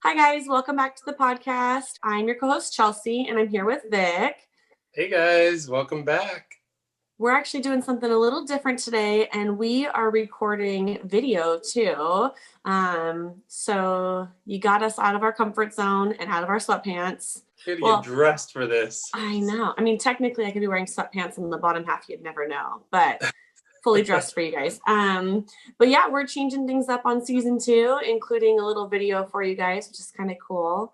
Hi guys, welcome back to the podcast. I'm your co-host Chelsea and I'm here with Vic. Hey guys, welcome back. We're actually doing something a little different today and we are recording video too. So you got us out of our comfort zone and out of our sweatpants. We had to get dressed for this. I know. I mean, technically I could be wearing sweatpants and the bottom half you'd never know, but fully dressed for you guys. But yeah, we're changing things up on season 2, including a little video for you guys, which is kind of cool.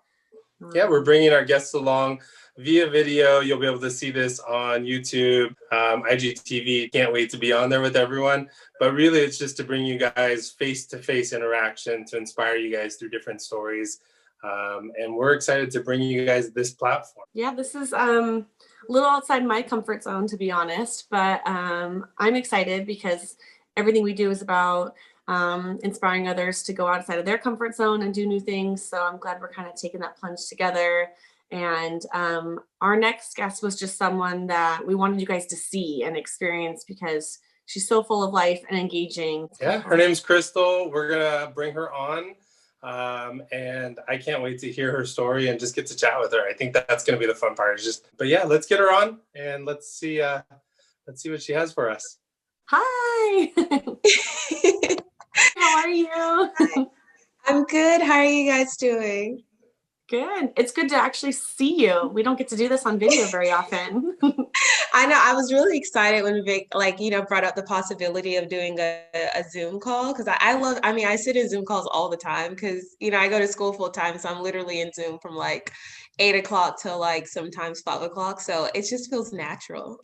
Yeah, we're bringing our guests along via video. You'll be able to see this on YouTube, IGTV. Can't wait to be on there with everyone. But really, it's just to bring you guys face-to-face interaction to inspire you guys through different stories. And we're excited to bring you guys this platform. Yeah, this is a little outside my comfort zone, to be honest. But I'm excited because everything we do is about inspiring others to go outside of their comfort zone and do new things. So I'm glad we're kind of taking that plunge together. And our next guest was just someone that we wanted you guys to see and experience because she's so full of life and engaging. Yeah, her name's Crystal. We're going to bring her on. And I can't wait to hear her story and just get to chat with her. I think that's going to be the fun part. But yeah, let's get her on and let's see what she has for us. Hi. How are you? Hi. I'm good. How are you guys doing? Good. It's good to actually see you. We don't get to do this on video very often. I know. I was really excited when Vic, brought up the possibility of doing a Zoom call because I sit in Zoom calls all the time because, I go to school full time. So I'm literally in Zoom from 8 o'clock till sometimes 5 o'clock. So it just feels natural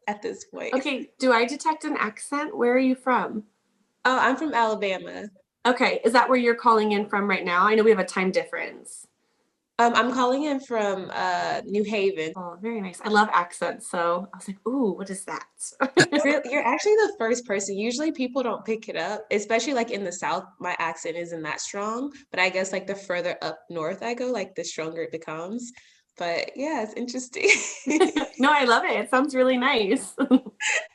at this point. Okay. Do I detect an accent? Where are you from? Oh, I'm from Alabama. Okay. Is that where you're calling in from right now? I know we have a time difference. I'm calling in from New Haven. Oh, very nice. I love accents. So I was like, ooh, what is that? You're actually the first person. Usually people don't pick it up, especially in the South. My accent isn't that strong, but I guess the further up north I go, the stronger it becomes. But yeah, it's interesting. No, I love it. It sounds really nice.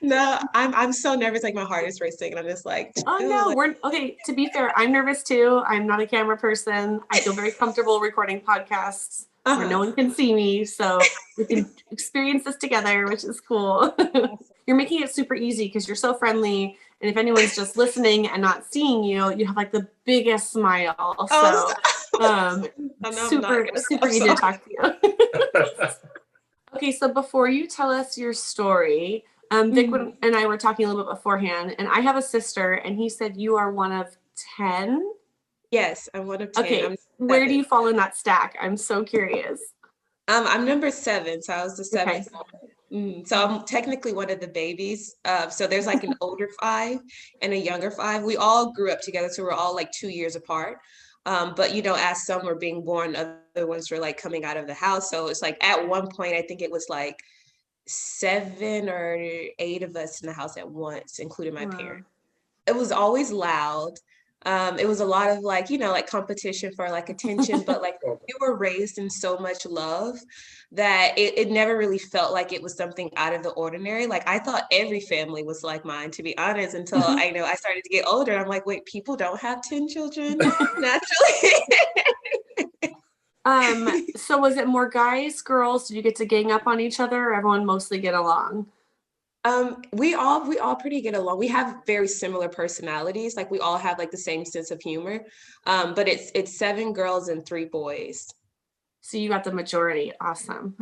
No, I'm so nervous. My heart is racing, and I'm just oh no, we're okay. To be fair, I'm nervous too. I'm not a camera person. I feel very comfortable recording podcasts where no one can see me, so we can experience this together, which is cool. You're making it super easy because you're so friendly, and if anyone's just listening and not seeing you, you have the biggest smile. Super easy to talk to you. Okay, so before you tell us your story, Vic and I were talking a little bit beforehand, and I have a sister, and he said you are one of 10? Yes, I'm one of 10. Okay, where do you fall in that stack? I'm so curious. I'm number 7, so I was the 7th. Okay. So I'm technically one of the babies. So there's an older 5 and a younger 5. We all grew up together, so we're all 2 years apart. But as some were being born, other ones were coming out of the house. So it's at one point, I think it was 7 or 8 of us in the house at once, including my parents. It was always loud. It was a lot of competition for attention, but we were raised in so much love that it never really felt like it was something out of the ordinary. I thought every family was like mine, to be honest, until I started to get older. I'm wait, people don't have 10 children naturally. So was it more guys, girls? Did you get to gang up on each other, or everyone mostly get along? We all pretty get along. We have very similar personalities. We all have the same sense of humor. But it's 7 girls and 3 boys. So you got the majority. Awesome.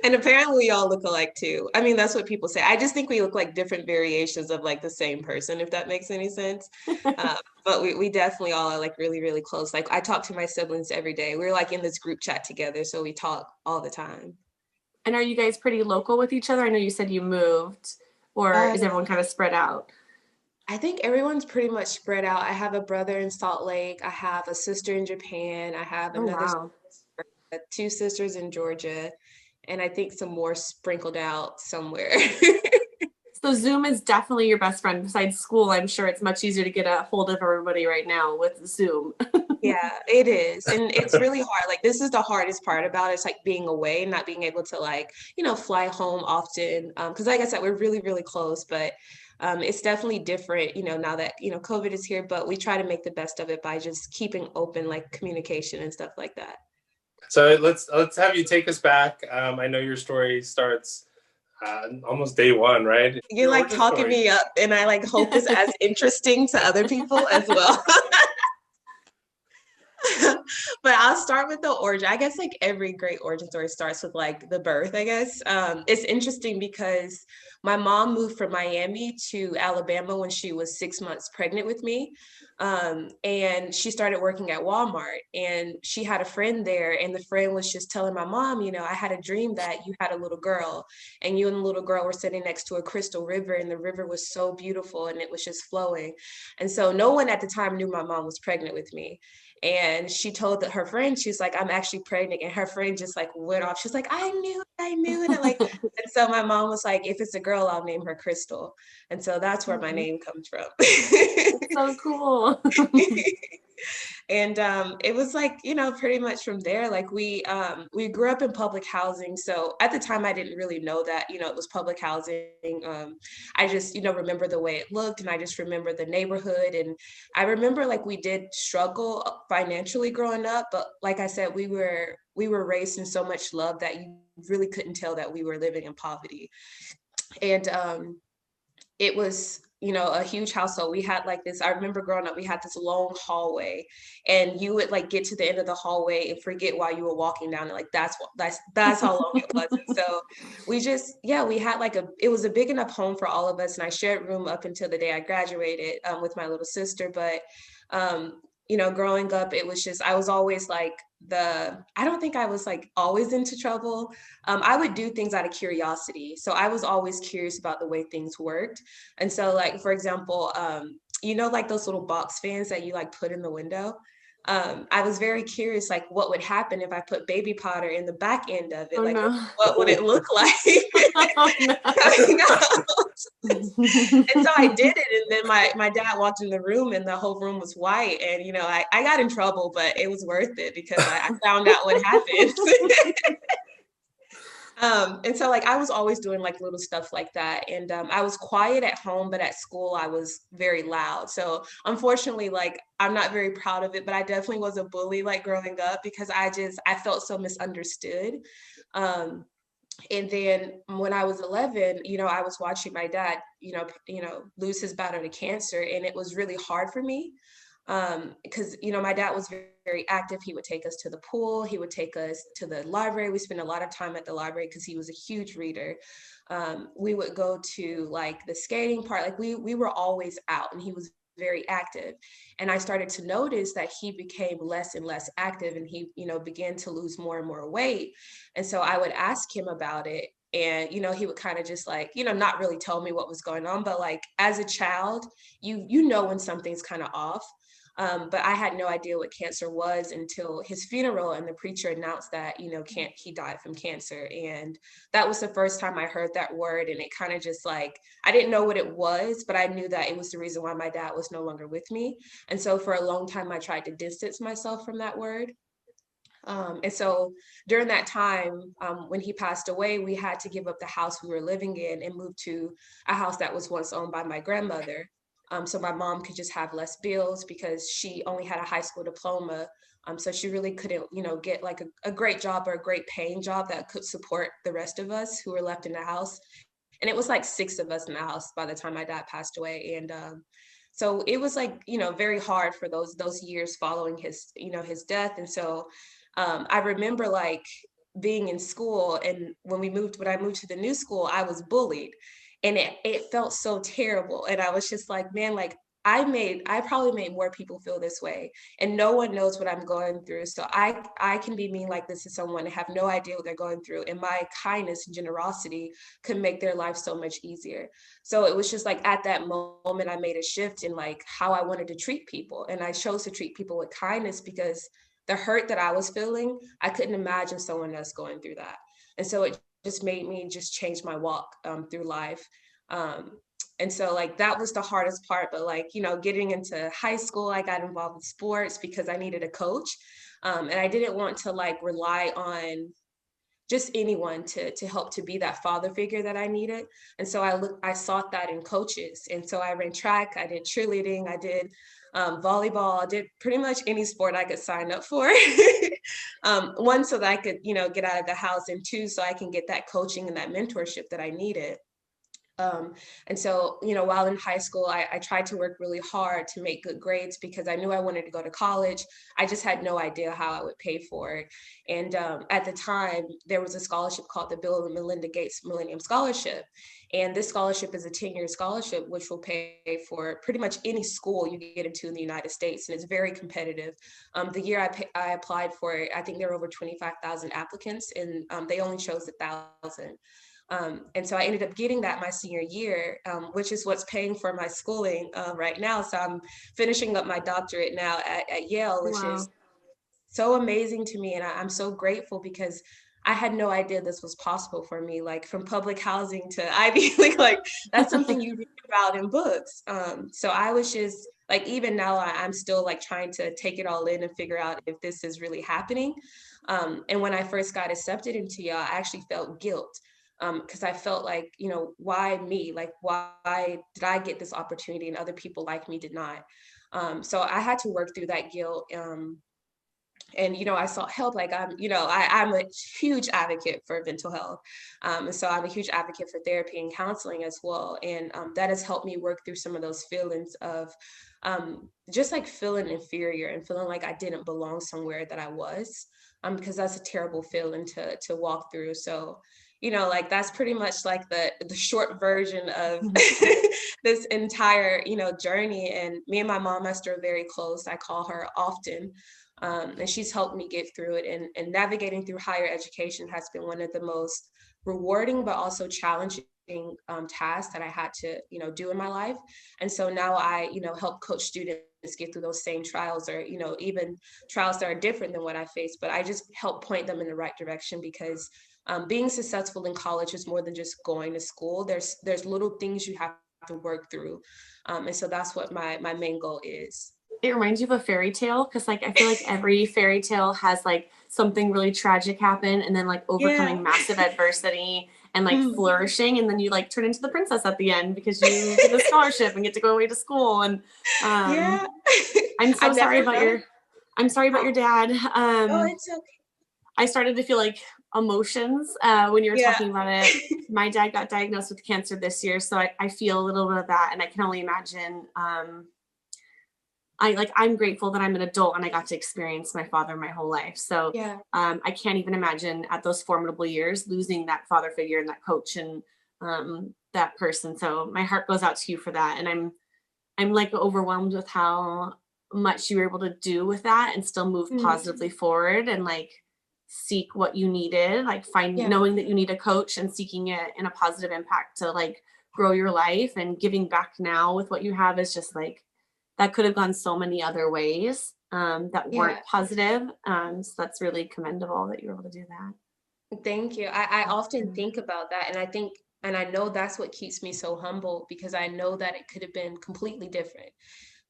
And apparently we all look alike too. I mean, that's what people say. I just think we look like different variations of the same person, if that makes any sense. But we definitely all are really, really close. I talk to my siblings every day. We're in this group chat together, so we talk all the time. And are you guys pretty local with each other? I know you said you moved, or is everyone kind of spread out? I think everyone's pretty much spread out. I have a brother in Salt Lake. I have a sister in Japan. I have another 2 sisters in Georgia. And I think some more sprinkled out somewhere. So Zoom is definitely your best friend. Besides school, I'm sure it's much easier to get a hold of everybody right now with Zoom. Yeah, it is. And it's really hard. Like, this is the hardest part about it. It's like being away and not being able to, like, fly home often. Because like I said, we're really, really close, but it's definitely different, now that, COVID is here, but we try to make the best of it by just keeping open, like, communication and stuff like that. So let's have you take us back. I know your story starts almost day one, right? You're like talking me up, and I like hope it's as interesting to other people as well. But I'll start with the origin. I guess like every great origin story starts with like the birth, I guess. It's interesting because my mom moved from Miami to Alabama when she was 6 months pregnant with me. And she started working at Walmart, and she had a friend there, and the friend was just telling my mom, I had a dream that you had a little girl, and you and the little girl were sitting next to a crystal river, and the river was so beautiful and it was just flowing. And so no one at the time knew my mom was pregnant with me. And she told her friend, she's like, I'm actually pregnant. And her friend just like went off. She's like, I knew it. And like, and so my mom was like, if it's a girl, I'll name her Crystal. And so that's where my name comes from. So cool. And it was like, pretty much from there, like we grew up in public housing. So at the time I didn't really know that, it was public housing. I just, remember the way it looked, and I just remember the neighborhood. And I remember like we did struggle financially growing up, but like I said, we were raised in so much love that you really couldn't tell that we were living in poverty. And it was, a huge household. We had like this, I remember growing up, we had this long hallway, and you would like get to the end of the hallway and forget why you were walking down it. Like that's how long it was. And so we just, we had like it was a big enough home for all of us. And I shared room up until the day I graduated with my little sister. But growing up, it was just, I was always like I don't think I was like always into trouble. I would do things out of curiosity. So I was always curious about the way things worked. And so like, for example, like those little box fans that you like put in the window. I was very curious, like what would happen if I put baby powder in the back end of it? Oh, like, no. what would it look like? Oh, no. And so I did it. And then my dad walked in the room, and the whole room was white. And, I got in trouble, but it was worth it because I found out what happened. And so like I was always doing like little stuff like that. And I was quiet at home, but at school I was very loud. So unfortunately, like I'm not very proud of it, but I definitely was a bully like growing up because I felt so misunderstood. And then when I was 11, I was watching my dad, lose his battle to cancer. And it was really hard for me because, my dad was very, very active. He would take us to the pool. He would take us to the library. We spent a lot of time at the library because he was a huge reader. We would go to like the skating park. Like we were always out, and he was very active. And I started to notice that he became less and less active, and he, began to lose more and more weight. And so I would ask him about it. And, he would kind of just like, not really tell me what was going on. But like as a child, you know when something's kind of off. But I had no idea what cancer was until his funeral, and the preacher announced that, he died from cancer. And that was the first time I heard that word. And it kind of just like, I didn't know what it was, but I knew that it was the reason why my dad was no longer with me. And so for a long time, I tried to distance myself from that word. And so during that time, when he passed away, we had to give up the house we were living in and move to a house that was once owned by my grandmother. So my mom could just have less bills because she only had a high school diploma. So she really couldn't, get like a great job or a great paying job that could support the rest of us who were left in the house. And it was like 6 of us in the house by the time my dad passed away. And so it was like, very hard for those years following his, his death. And so I remember like being in school, and when I moved to the new school, I was bullied, and it felt so terrible. And I was just like, man, like I probably made more people feel this way, and no one knows what I'm going through. So I can be mean like this to someone and have no idea what they're going through. And my kindness and generosity could make their life so much easier. So it was just like at that moment, I made a shift in like how I wanted to treat people. And I chose to treat people with kindness because the hurt that I was feeling, I couldn't imagine someone else going through that. And so it just made me just change my walk through life. And so like that was the hardest part. But like, you know, getting into high school, I got involved with sports because I needed a coach. And I didn't want to like rely on just anyone to help to be that father figure that I needed. And so I sought that in coaches. And so I ran track, I did cheerleading, I did volleyball, I did pretty much any sport I could sign up for. One, so that I could, you know, get out of the house, and two, so I can get that coaching and that mentorship that I needed. And so, you know, while in high school, I tried to work really hard to make good grades because I knew I wanted to go to college. I just had no idea how I would pay for it. And at the time, there was a scholarship called the Bill and Melinda Gates Millennium Scholarship. And this scholarship is a 10-year scholarship, which will pay for pretty much any school you get into in the United States. And it's very competitive. The year I applied for it, I think there were over 25,000 applicants, and they only chose 1,000. And so I ended up getting that my senior year, which is what's paying for my schooling right now. So I'm finishing up my doctorate now at Yale, which is so amazing to me. And I'm so grateful because I had no idea this was possible for me, like from public housing to Ivy League, like that's something you read about in books. So I was just like, even now I'm still like trying to take it all in and figure out if this is really happening. And when I first got accepted into Yale, I actually felt guilt. Because I felt like, you know, why me? Like, why did I get this opportunity and other people like me did not? So I had to work through that guilt. And, you know, I sought help. Like, I'm a huge advocate for mental health. And so I'm a huge advocate for therapy and counseling as well. And that has helped me work through some of those feelings of just like feeling inferior and feeling like I didn't belong somewhere that I was, because that's a terrible feeling to walk through. So, you know, like that's pretty much like the short version of this entire, you know, journey. And me and my mom Esther are very close. I call her often. And she's helped me get through it. And navigating through higher education has been one of the most rewarding, but also challenging tasks that I had to, you know, do in my life. And so now I, you know, help coach students get through those same trials, or, you know, even trials that are different than what I faced, but I just help point them in the right direction, because being successful in college is more than just going to school. There's little things you have to work through. And so that's what my main goal is. It reminds you of a fairy tale, because like I feel like every fairy tale has like something really tragic happen, and then like overcoming massive adversity and like flourishing, and then you like turn into the princess at the end because you get a scholarship and get to go away to school. And I'm so sorry about your dad. Oh, it's okay. I started to feel like emotions when you were talking about it. My dad got diagnosed with cancer this year, so I feel a little bit of that, and I can only imagine. I'm grateful that I'm an adult and I got to experience my father my whole life. So I can't even imagine at those formidable years losing that father figure and that coach and that person. So my heart goes out to you for that, and I'm like overwhelmed with how much you were able to do with that and still move positively forward and like seek what you needed, like knowing that you need a coach and seeking it in a positive impact to like grow your life, and giving back now with what you have is just like, that could have gone so many other ways that weren't positive. So that's really commendable that you were able to do that. Thank you. I often think about that, and I know that's what keeps me so humble, because I know that it could have been completely different.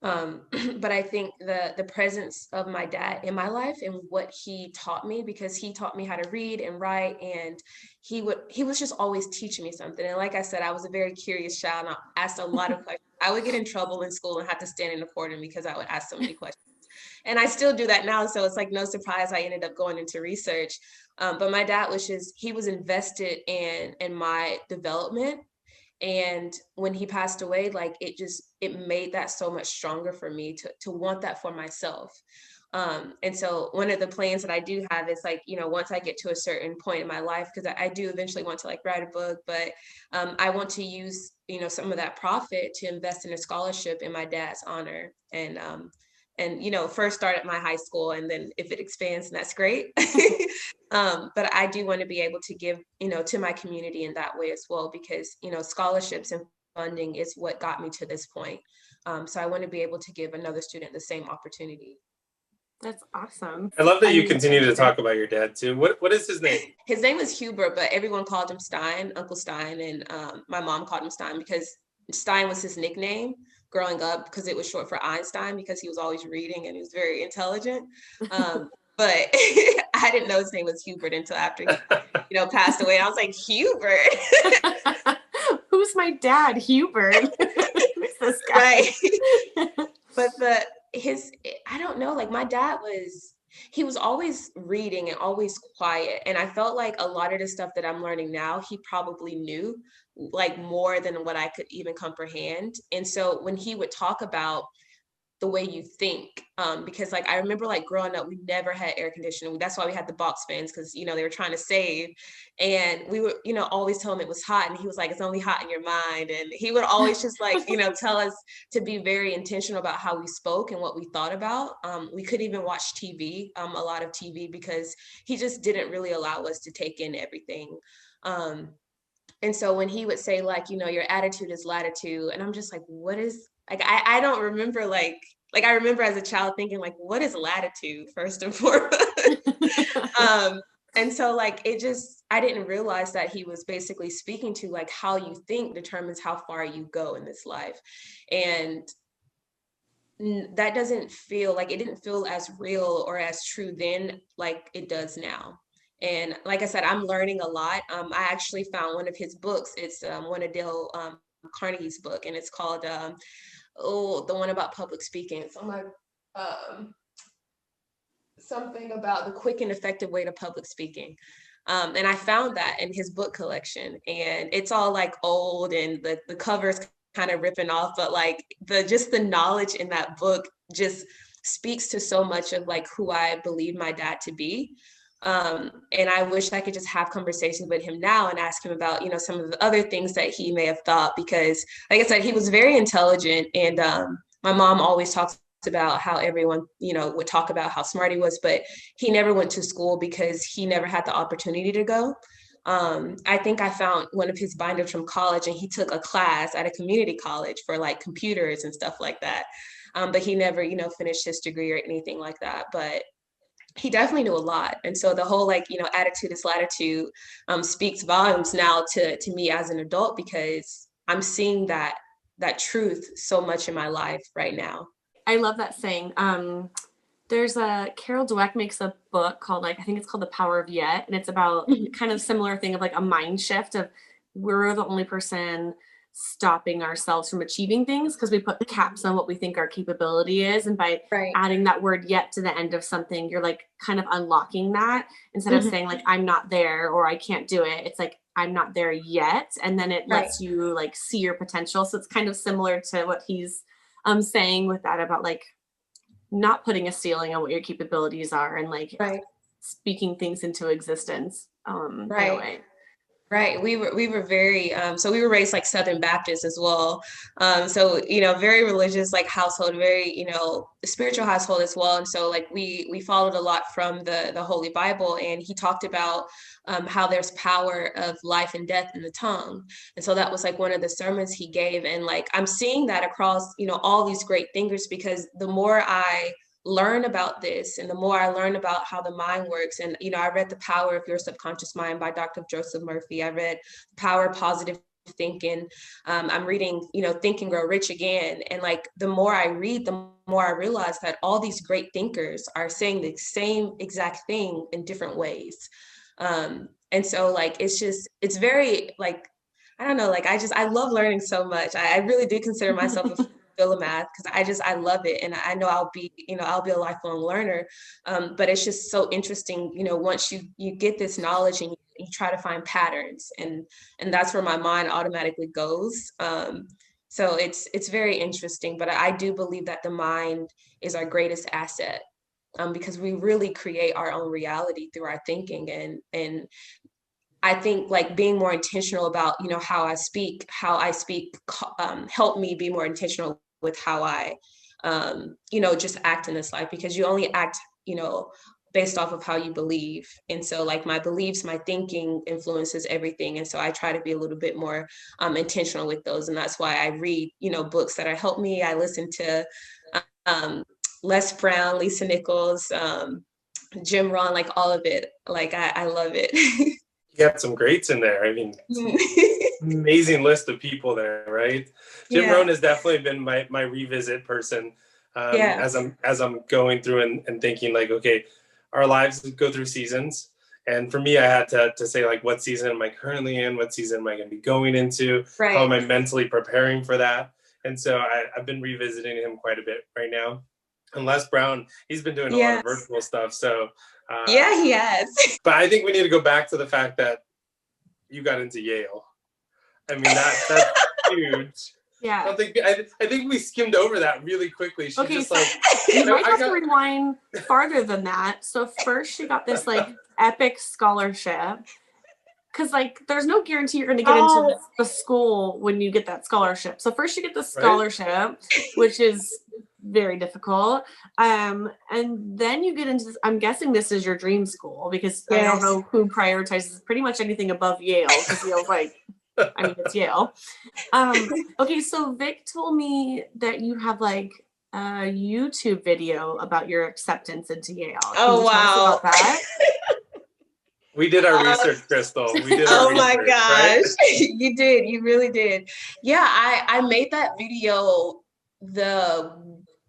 But I think the presence of my dad in my life and what he taught me, because he taught me how to read and write, and he was just always teaching me something. And like I said, I was a very curious child, and I asked a lot of questions. I would get in trouble in school and have to stand in the corner because I would ask so many questions. And I still do that now. So it's like no surprise I ended up going into research. But my dad he was invested in my development. And when he passed away, like it made that so much stronger for me to want that for myself. And so one of the plans that I do have is like, you know, once I get to a certain point in my life, because I do eventually want to like write a book, but I want to use, you know, some of that profit to invest in a scholarship in my dad's honor. And, you know, first start at my high school, and then if it expands, that's great. But I do want to be able to give, you know, to my community in that way as well, because, you know, scholarships and funding is what got me to this point. So I want to be able to give another student the same opportunity. That's awesome. I love that you continue to talk about your dad too. What is his name? His name is Hubert, but everyone called him Stein, Uncle Stein, and my mom called him Stein because Stein was his nickname growing up because it was short for Einstein, because he was always reading and he was very intelligent. But I didn't know his name was Hubert until after he, passed away. I was like, Hubert? Who's my dad, Hubert? Who's this guy? Right. But I don't know, like my dad he was always reading and always quiet. And I felt like a lot of the stuff that I'm learning now, he probably knew like more than what I could even comprehend. And so when he would talk about the way you think, because like I remember like growing up, we never had air conditioning. That's why we had the box fans, because they were trying to save, and we would always tell him it was hot, and he was like, it's only hot in your mind. And he would always just like tell us to be very intentional about how we spoke and what we thought about. We couldn't even watch TV, a lot of TV, because he just didn't really allow us to take in everything. And so when he would say like, your attitude is latitude, and I'm just like, what is, like, I don't remember like I remember as a child thinking like, what is latitude, first and foremost? And so like, I didn't realize that he was basically speaking to like how you think determines how far you go in this life. And that didn't feel as real or as true then like it does now. And like I said, I'm learning a lot. I actually found one of his books. It's one of Dale Carnegie's book, and it's called the one about public speaking. So I'm like, something about the quick and effective way to public speaking. And I found that in his book collection, and it's all like old, and the cover's kind of ripping off, but like just the knowledge in that book just speaks to so much of like who I believe my dad to be. And I wish I could just have conversations with him now and ask him about, some of the other things that he may have thought, because like I said, he was very intelligent. And my mom always talks about how everyone, would talk about how smart he was, but he never went to school because he never had the opportunity to go. I think I found one of his binders from college, and he took a class at a community college for like computers and stuff like that. But he never, finished his degree or anything like that. But he definitely knew a lot. And so the whole like, attitude is latitude speaks volumes now to me as an adult, because I'm seeing that truth so much in my life right now. I love that saying. There's Carol Dweck makes a book called I think it's called The Power of Yet. And it's about kind of similar thing of like a mind shift of we're the only person stopping ourselves from achieving things because we put the caps on what we think our capability is. And by adding that word yet to the end of something, you're like kind of unlocking that instead of saying like, I'm not there or I can't do it. It's like, I'm not there yet. And then it lets you like see your potential. So it's kind of similar to what he's saying with that about like not putting a ceiling on what your capabilities are and like speaking things into existence in a way. Right. We were very, so we were raised like Southern Baptist as well. So, very religious, like household, very, spiritual household as well. And so like we followed a lot from the Holy Bible, and he talked about how there's power of life and death in the tongue. And so that was like one of the sermons he gave. And like, I'm seeing that across, all these great thinkers, because the more I learn about this and the more I learn about how the mind works, and I read The Power of Your Subconscious Mind by Dr. Joseph Murphy. I read Power of Positive Thinking. I'm reading Think and Grow Rich again, and like the more I read, the more I realize that all these great thinkers are saying the same exact thing in different ways. And so like it's very like, I don't know, like I love learning so much. I really do consider myself a Philomath, because I love it, and I know I'll be a lifelong learner. But it's just so interesting, once you get this knowledge and you try to find patterns, and that's where my mind automatically goes. So it's very interesting, but I do believe that the mind is our greatest asset, because we really create our own reality through our thinking, and I think like being more intentional about, how I speak, help me be more intentional with how I, just act in this life, because you only act, based off of how you believe. And so like my beliefs, my thinking influences everything. And so I try to be a little bit more intentional with those. And that's why I read, books that help me. I listen to Les Brown, Lisa Nichols, Jim Rohn, like all of it. Like I love it. You got some greats in there. I mean, amazing list of people there, right? Jim Yeah. Rohn has definitely been my revisit person, Yeah. as I'm going through and thinking like, okay, our lives go through seasons. And for me, I had to say like, what season am I currently in? What season am I going to be going into? How am Right. I mentally preparing for that? And so I've been revisiting him quite a bit right now. And Les Brown, he's been doing a lot of Yes. virtual stuff. So, Yeah, he has. but I think we need to go back to the fact that you got into Yale. I mean, that's huge. Yeah. I think we skimmed over that really quickly. She Okay, just so like, you might I have to got, rewind farther than that. So first she got this like epic scholarship. Cause like there's no guarantee you're gonna get into the school when you get that scholarship. So first you get the scholarship, which is very difficult. And then you get into this, I'm guessing this is your dream school because I don't know who prioritizes pretty much anything above Yale, because Yale's like, I mean, it's Yale. Okay, so Vic told me that you have like a YouTube video about your acceptance into Yale. Can you tell us about that? we did our research, Crystal. We did our Oh research, my gosh. right? You did. You really did. Yeah, I made that video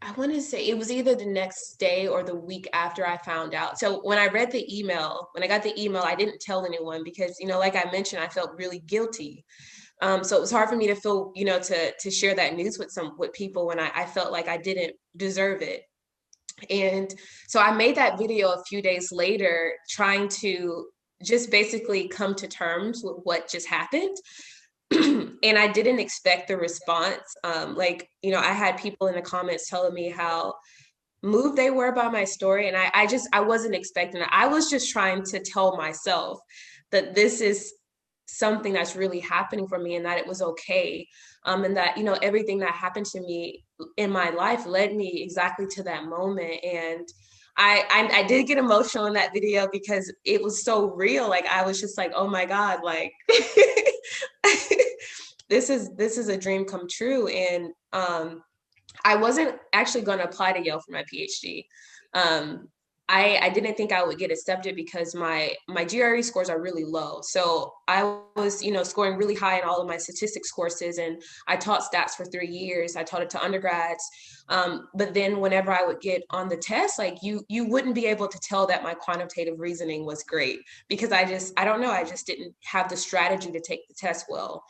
I want to say it was either the next day or the week after I found out. So when I got the email, I didn't tell anyone because, you know, like I mentioned, I felt really guilty. So it was hard for me to feel, you know, to share that news with people when I felt like I didn't deserve it. And so I made that video a few days later, trying to just basically come to terms with what just happened. And I didn't expect the response. Like, you know, I had people in the comments telling me how moved they were by my story. And I wasn't expecting it. I was just trying to tell myself that this is something that's really happening for me and that it was okay. And that, you know, everything that happened to me in my life led me exactly to that moment. And I did get emotional in that video because it was so real. Like, I was just like, oh my God, like, this is a dream come true. And I wasn't actually going to apply to Yale for my PhD. I didn't think I would get accepted because my GRE scores are really low. So I was, you know, scoring really high in all of my statistics courses, and I taught stats for 3 years. I taught it to undergrads. But then whenever I would get on the test, like you wouldn't be able to tell that my quantitative reasoning was great because I don't know, I just didn't have the strategy to take the test well.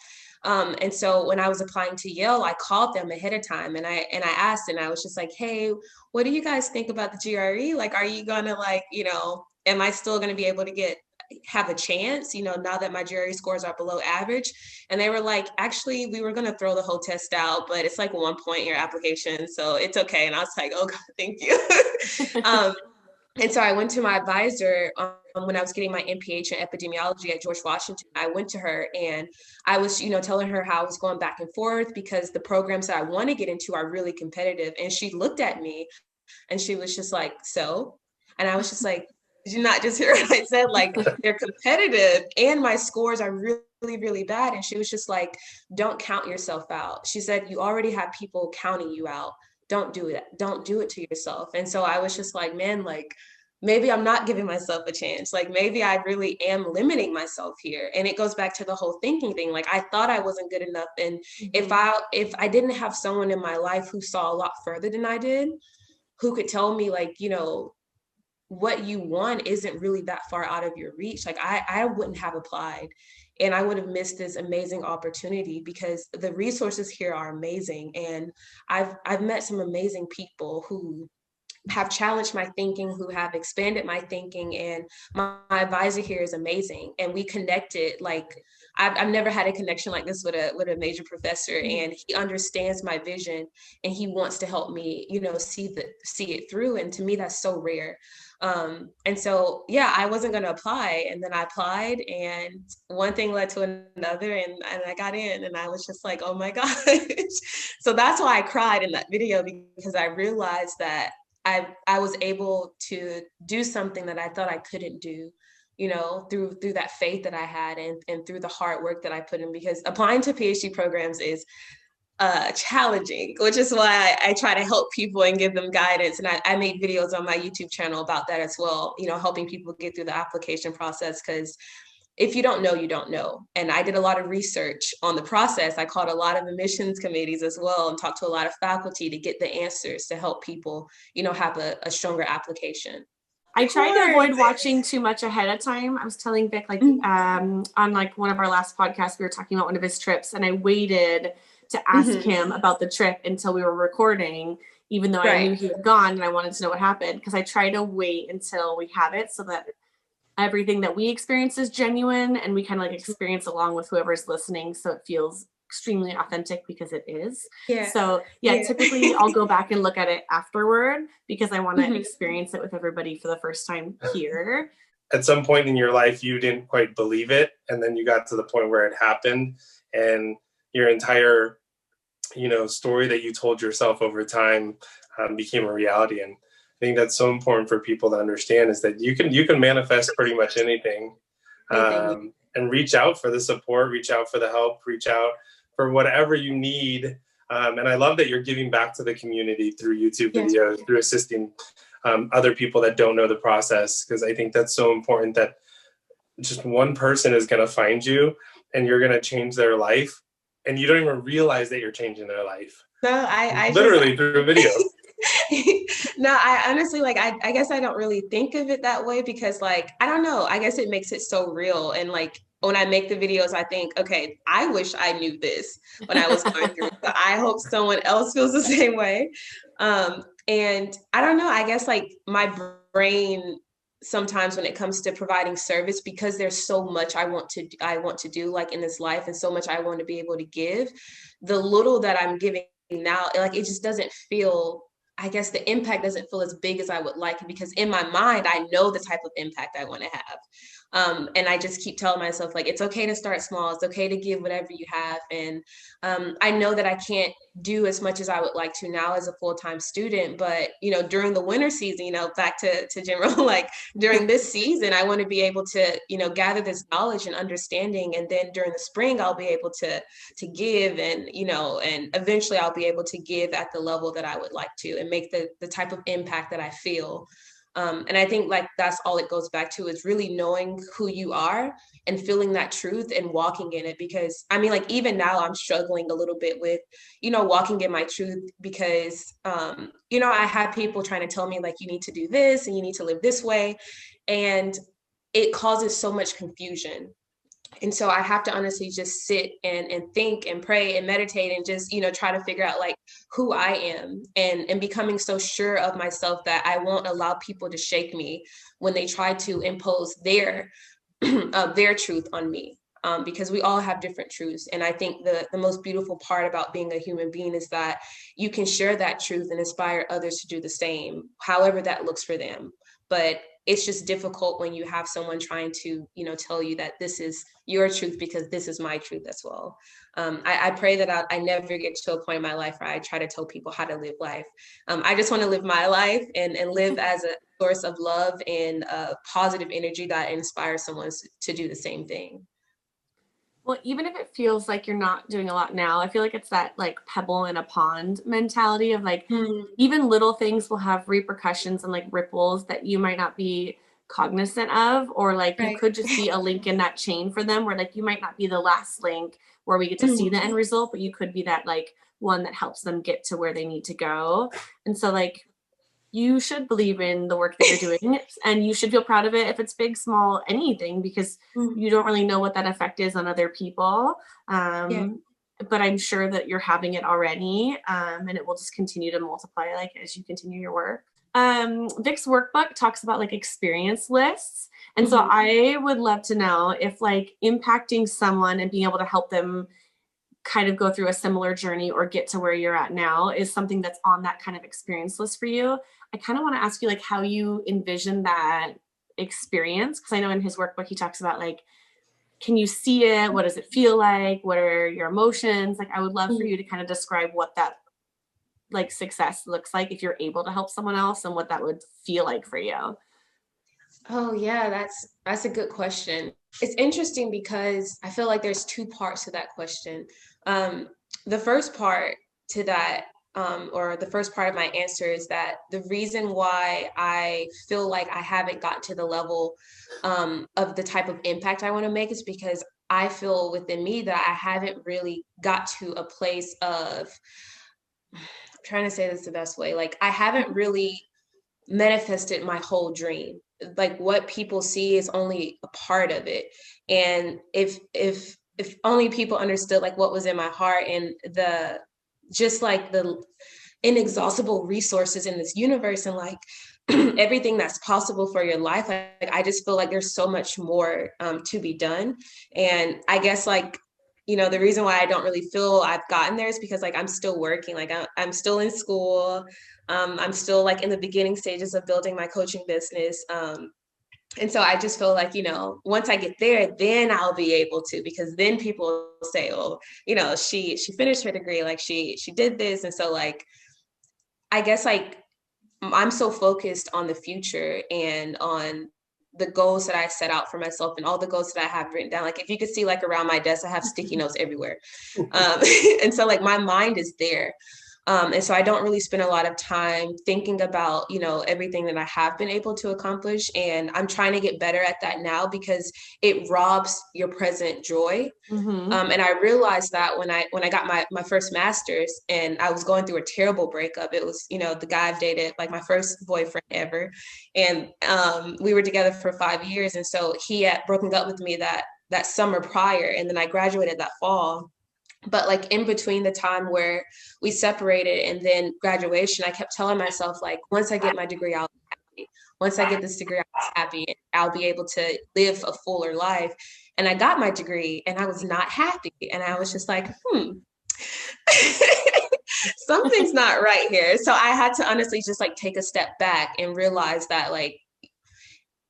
And so when I was applying to Yale, I called them ahead of time and I asked, and I was just like, hey, what do you guys think about the GRE? Like, are you gonna, like, you know, am I still gonna be able to have a chance, you know, now that my GRE scores are below average? And they were like, actually, we were gonna throw the whole test out, but it's like 1 point in your application, so it's okay. And I was like, oh God, thank you. And so I went to my advisor when I was getting my MPH in epidemiology at George Washington. I went to her and I was, you know, telling her how I was going back and forth because the programs that I want to get into are really competitive. And she looked at me and she was just like, so? And I was just like, did you not just hear what I said? Like, they're competitive and my scores are really, really bad. And she was just like, don't count yourself out. She said, you already have people counting you out. Don't do it. Don't do it to yourself. And so I was just like, man, like, maybe I'm not giving myself a chance. Like, maybe I really am limiting myself here. And it goes back to the whole thinking thing. Like, I thought I wasn't good enough. And if I didn't have someone in my life who saw a lot further than I did, who could tell me, like, you know, what you want isn't really that far out of your reach. Like, I wouldn't have applied and I would have missed this amazing opportunity because the resources here are amazing. And I've met some amazing people who have challenged my thinking, who have expanded my thinking. And my advisor here is amazing. And we connected, like, I've never had a connection like this with a major professor, and he understands my vision and he wants to help me, you know, see it through. And to me, that's so rare. And so, yeah, I wasn't going to apply, and then I applied, and one thing led to another, and I got in, and I was just like, oh my gosh. So that's why I cried in that video, because I realized that I was able to do something that I thought I couldn't do, you know, through that faith that I had and through the hard work that I put in, because applying to PhD programs is challenging, which is why I try to help people and give them guidance. And I made videos on my YouTube channel about that as well, you know, helping people get through the application process, because if you don't know, you don't know. And I did a lot of research on the process. I called a lot of admissions committees as well and talked to a lot of faculty to get the answers to help people, have a stronger application. I tried to avoid watching too much ahead of time. I was telling Vic, like, on like one of our last podcasts, we were talking about one of his trips, and I waited to ask him about the trip until we were recording, even though I knew he had gone and I wanted to know what happened, because I try to wait until we have it so that everything that we experience is genuine and we kind of like experience along with whoever's listening, so it feels extremely authentic, because it is. So typically I'll go back and look at it afterward because I want to experience it with everybody for the first time here. At some point in your life, you didn't quite believe it, and then you got to the point where it happened, and your entire, story that you told yourself over time became a reality. And I think that's so important for people to understand, is that you can manifest pretty much anything, and reach out for the support, reach out for the help, reach out for whatever you need. And I love that you're giving back to the community through YouTube videos, through assisting other people that don't know the process, because I think that's so important, that just one person is going to find you and you're going to change their life, and you don't even realize that you're changing their life. No, I literally through a video. No, I honestly, like, I guess I don't really think of it that way, because, like, I don't know, I guess it makes it so real. And like, when I make the videos, I think, okay, I wish I knew this when I was going through. So I hope someone else feels the same way. And I don't know, I guess like my brain sometimes when it comes to providing service, because there's so much I want to do like in this life, and so much I want to be able to give, the little that I'm giving now, like, it just doesn't feel, I guess the impact doesn't feel as big as I would like, because in my mind, I know the type of impact I want to have. And I just keep telling myself, like, it's okay to start small. It's okay to give whatever you have. And I know that I can't do as much as I would like to now as a full-time student, but, during the winter season, back to general, like during this season, I want to be able to, gather this knowledge and understanding. And then during the spring, I'll be able to give, and, and eventually I'll be able to give at the level that I would like to, and make the type of impact that I feel. And I think like that's all it goes back to, is really knowing who you are and feeling that truth and walking in it. Because I mean, like, even now I'm struggling a little bit with, walking in my truth, because, I have people trying to tell me, like, you need to do this and you need to live this way. And it causes so much confusion. And so I have to honestly just sit and think and pray and meditate, and just, try to figure out like who I am, and becoming so sure of myself that I won't allow people to shake me when they try to impose their truth on me. Because we all have different truths. And I think the most beautiful part about being a human being is that you can share that truth and inspire others to do the same, however that looks for them. But it's just difficult when you have someone trying to, tell you that this is your truth because this is my truth as well. I pray that I never get to a point in my life where I try to tell people how to live life. I just want to live my life and live as a source of love and positive energy that inspires someone to do the same thing. Well, even if it feels like you're not doing a lot now, I feel like it's that like pebble in a pond mentality of like, even little things will have repercussions and like ripples that you might not be cognizant of, or like you could just be a link in that chain for them, where like you might not be the last link where we get to see the end result, but you could be that like one that helps them get to where they need to go. And so like, you should believe in the work that you're doing, and you should feel proud of it, if it's big, small, anything, because you don't really know what that effect is on other people. But I'm sure that you're having it already, and it will just continue to multiply like as you continue your work. Vic's workbook talks about like experience lists. And so I would love to know if like impacting someone and being able to help them kind of go through a similar journey or get to where you're at now is something that's on that kind of experience list for you. I kind of want to ask you like how you envision that experience, because I know in his workbook he talks about like, can you see it? What does it feel like? What are your emotions? Like, I would love for you to kind of describe what that like success looks like if you're able to help someone else, and what that would feel like for you. Oh yeah, that's a good question. It's interesting because I feel like there's two parts to that question. The first part to that or the first part of my answer is that the reason why I feel like I haven't gotten to the level of the type of impact I want to make is because I feel within me that I haven't really got to a place of, I'm trying to say this the best way, like I haven't really manifested my whole dream. Like what people see is only a part of it. And if only people understood like what was in my heart and the just like the inexhaustible resources in this universe and like everything that's possible for your life, like I just feel like there's so much more to be done. And I guess like, you know, the reason why I don't really feel I've gotten there is because like I'm still working, like I'm still in school. I'm still like in the beginning stages of building my coaching business. And so I just feel like, you know, once I get there, then I'll be able to, because then people will say, oh, you know, she finished her degree, like she did this. And so like, I guess like I'm so focused on the future and on the goals that I set out for myself and all the goals that I have written down. Like if you could see like around my desk, I have sticky notes everywhere. And so like my mind is there. And so I don't really spend a lot of time thinking about, you know, everything that I have been able to accomplish. And I'm trying to get better at that now because it robs your present joy. And I realized that when I got my first master's and I was going through a terrible breakup. It was, you know, the guy I've dated, like my first boyfriend ever. And we were together for 5 years. And so he had broken up with me that summer prior. And then I graduated that fall. But like in between the time where we separated and then graduation, I kept telling myself, like, once I get my degree, I'll be happy. Once I get this degree, I'll be happy. And I'll be able to live a fuller life. And I got my degree and I was not happy. And I was just like, something's not right here. So I had to honestly just like take a step back and realize that like,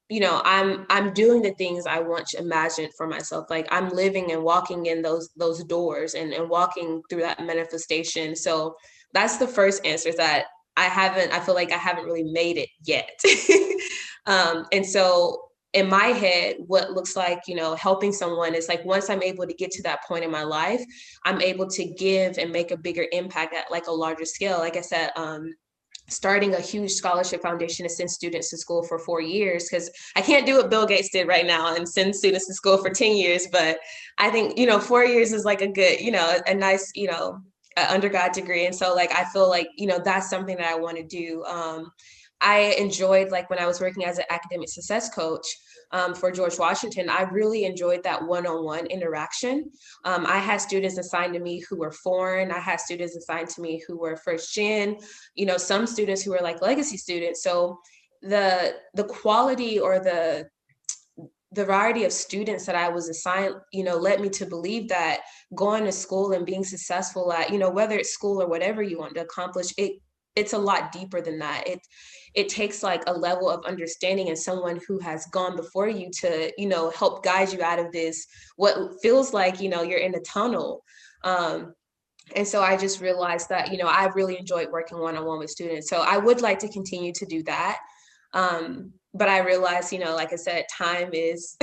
you know, I'm doing the things I once imagined for myself. Like I'm living and walking in those doors and walking through that manifestation. So that's the first answer, is that I feel like I haven't really made it yet. And so in my head, what looks like, you know, helping someone is like, once I'm able to get to that point in my life, I'm able to give and make a bigger impact at like a larger scale. Like I said, starting a huge scholarship foundation to send students to school for 4 years, because I can't do what Bill Gates did right now and send students to school for 10 years. But I think, you know, 4 years is like a good, you know, a nice, you know, undergrad degree. And so like, I feel like, you know, that's something that I want to do. I enjoyed like when I was working as an academic success coach for George Washington, I really enjoyed that one-on-one interaction. I had students assigned to me who were foreign. I had students assigned to me who were first gen, you know, some students who were like legacy students. So the quality or the variety of students that I was assigned, you know, led me to believe that going to school and being successful at, you know, whether it's school or whatever you want to accomplish, it's a lot deeper than that. It takes like a level of understanding and someone who has gone before you to, you know, help guide you out of this, what feels like, you know, you're in a tunnel. And so I just realized that, you know, I really enjoyed working one-on-one with students. So I would like to continue to do that. But I realized, you know, like I said, time is,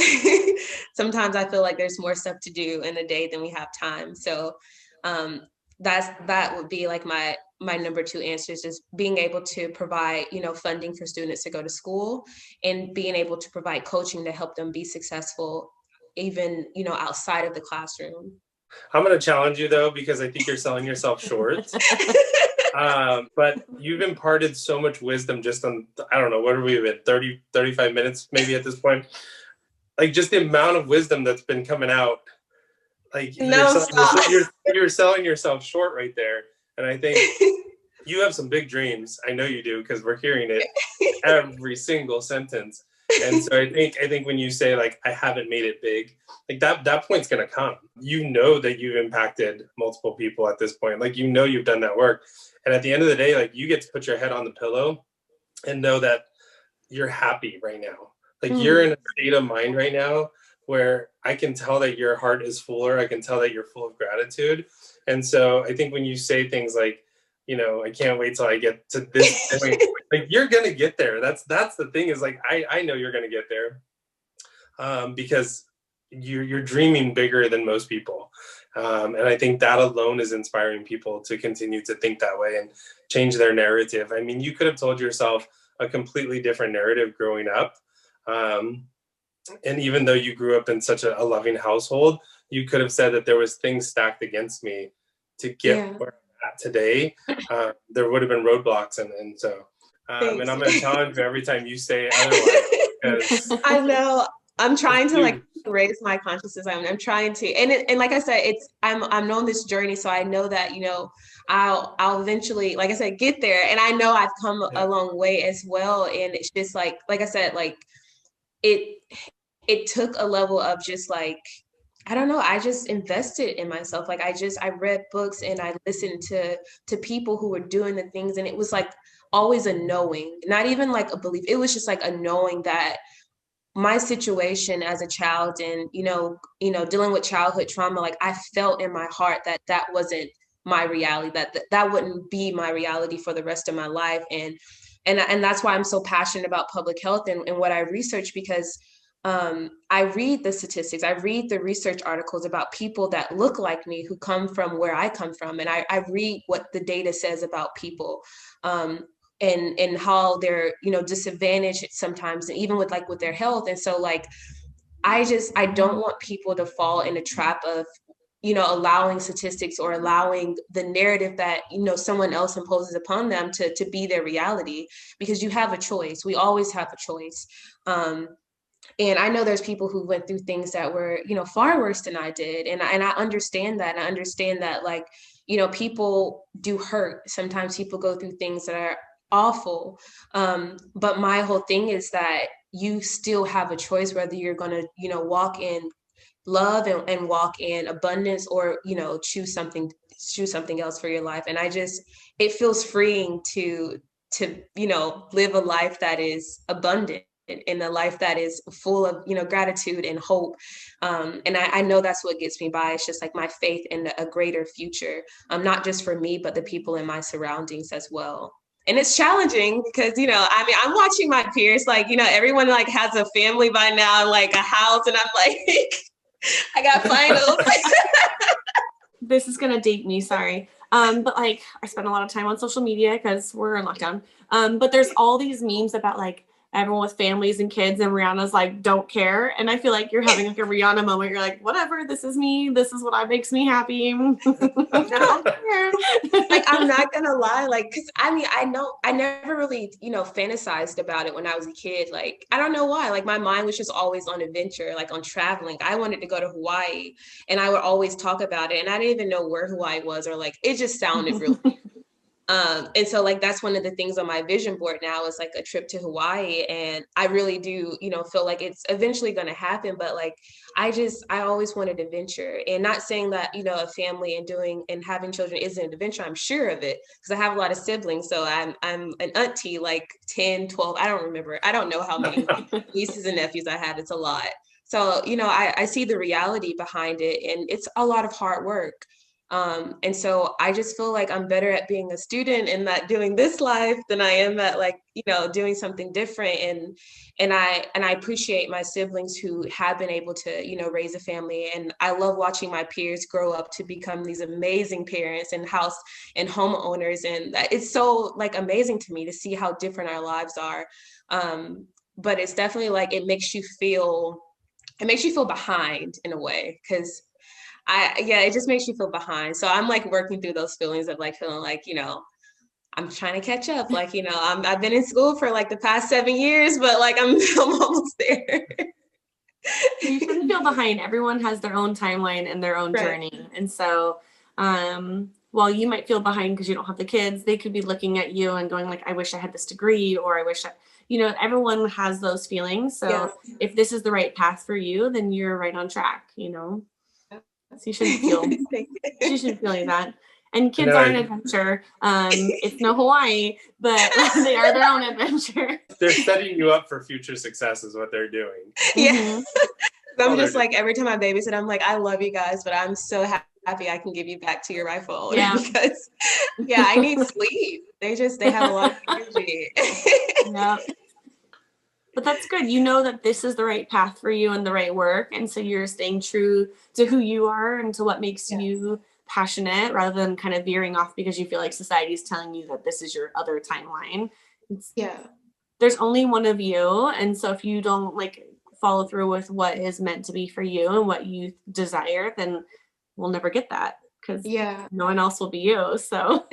sometimes I feel like there's more stuff to do in a day than we have time. So that would be like my number 2 answers, is being able to provide, you know, funding for students to go to school and being able to provide coaching to help them be successful, even, you know, outside of the classroom. I'm going to challenge you though, because I think you're selling yourself short. But you've imparted so much wisdom just on, I don't know, what are we at 30, 35 minutes maybe at this point? Like just the amount of wisdom that's been coming out, like you're selling yourself short right there. And I think you have some big dreams. I know you do, because we're hearing it every single sentence. And so I think when you say like, I haven't made it big, like that point's going to come. You know that you've impacted multiple people at this point. Like, you know, you've done that work. And at the end of the day, like, you get to put your head on the pillow and know that you're happy right now. Like you're in a state of mind right now where I can tell that your heart is fuller. I can tell that you're full of gratitude. And so I think when you say things like, you know, I can't wait till I get to this point, like you're going to get there. That's the thing, is like, I know you're going to get there because you're dreaming bigger than most people. And I think that alone is inspiring people to continue to think that way and change their narrative. I mean, you could have told yourself a completely different narrative growing up. And even though you grew up in such a loving household, you could have said that there was things stacked against me to get where I'm at today. There would have been roadblocks. And so, and I'm going to challenge you every time you say otherwise. I know. I'm trying to like raise my consciousness. I'm trying to, and like I said, I'm on this journey, so I know that, you know, I'll eventually, like I said, get there. And I know I've come a long way as well. And it's just like I said, like it took a level of just like, I don't know, I just invested in myself. Like I read books and I listened to people who were doing the things, and it was like always a knowing, not even like a belief. It was just like a knowing that my situation as a child and, you know, dealing with childhood trauma, like I felt in my heart that that wasn't my reality, that wouldn't be my reality for the rest of my life. And that's why I'm so passionate about public health and what I research, because I read the statistics, I read the research articles about people that look like me who come from where I come from. And I read what the data says about people. And how they're, you know, disadvantaged sometimes, and even with their health. And so like, I don't want people to fall in a trap of, you know, allowing statistics or allowing the narrative that, you know, someone else imposes upon them to be their reality, because you have a choice. We always have a choice. And I know there's people who went through things that were, you know, far worse than I did. And I understand that. And I understand that, like, you know, people do hurt. Sometimes people go through things that are awful. But my whole thing is that you still have a choice whether you're going to, you know, walk in love and walk in abundance, or, you know, choose something else for your life. And it feels freeing to, you know, live a life that is abundant, in a life that is full of, you know, gratitude and hope. And I know that's what gets me by. It's just like my faith in a greater future, not just for me, but the people in my surroundings as well. And it's challenging because, you know, I mean, I'm watching my peers, like, you know, everyone like has a family by now, like a house. And I'm like, I got finals. This is going to date me, sorry. But like, I spend a lot of time on social media because we're in lockdown. But there's all these memes about like everyone with families and kids, and Rihanna's like, don't care. And I feel like you're having like a Rihanna moment. You're like, whatever, this is me. This is what makes me happy. I don't care. Like, I'm not gonna lie, like, cause I mean, I know I never really, you know, fantasized about it when I was a kid. Like, I don't know why. Like, my mind was just always on adventure, like on traveling. I wanted to go to Hawaii, and I would always talk about it. And I didn't even know where Hawaii was, or like, it just sounded real. And so like, that's one of the things on my vision board now is like a trip to Hawaii. And I really do, you know, feel like it's eventually going to happen. But like, I always wanted adventure, and not saying that, you know, a family and having children isn't an adventure. I'm sure of it because I have a lot of siblings. So I'm an auntie, like 10, 12. I don't remember. I don't know how many nieces and nephews I have. It's a lot. So, you know, I see the reality behind it, and it's a lot of hard work. And so I just feel like I'm better at being a student and not doing this life than I am at, like, you know, doing something different. And I appreciate my siblings who have been able to, you know, raise a family. And I love watching my peers grow up to become these amazing parents and house and homeowners. And it's so like amazing to me to see how different our lives are. But it's definitely like, it makes you feel behind in a way, because it just makes you feel behind. So I'm like working through those feelings of like feeling like, you know, I'm trying to catch up. Like, you know, I've been in school for like the past 7 years, but like I'm almost there. You shouldn't feel behind. Everyone has their own timeline and their own journey. And so while you might feel behind because you don't have the kids, they could be looking at you and going like, I wish I had this degree, or I wish you know, everyone has those feelings. So if this is the right path for you, then you're right on track, you know? So you shouldn't feel like that. And kids are an adventure. It's no Hawaii, but they are their own adventure. They're setting you up for future success is what they're doing. Yeah. I'm just like, every time I babysit, I'm like, I love you guys, but I'm so happy I can give you back to your rifle. Yeah. Because I need sleep. They have a lot of energy. Yeah. But that's good. You know that this is the right path for you and the right work. And so you're staying true to who you are and to what makes you passionate, rather than kind of veering off because you feel like society is telling you that this is your other timeline. There's only one of you. And so if you don't like follow through with what is meant to be for you and what you desire, then we'll never get that, because no one else will be you. So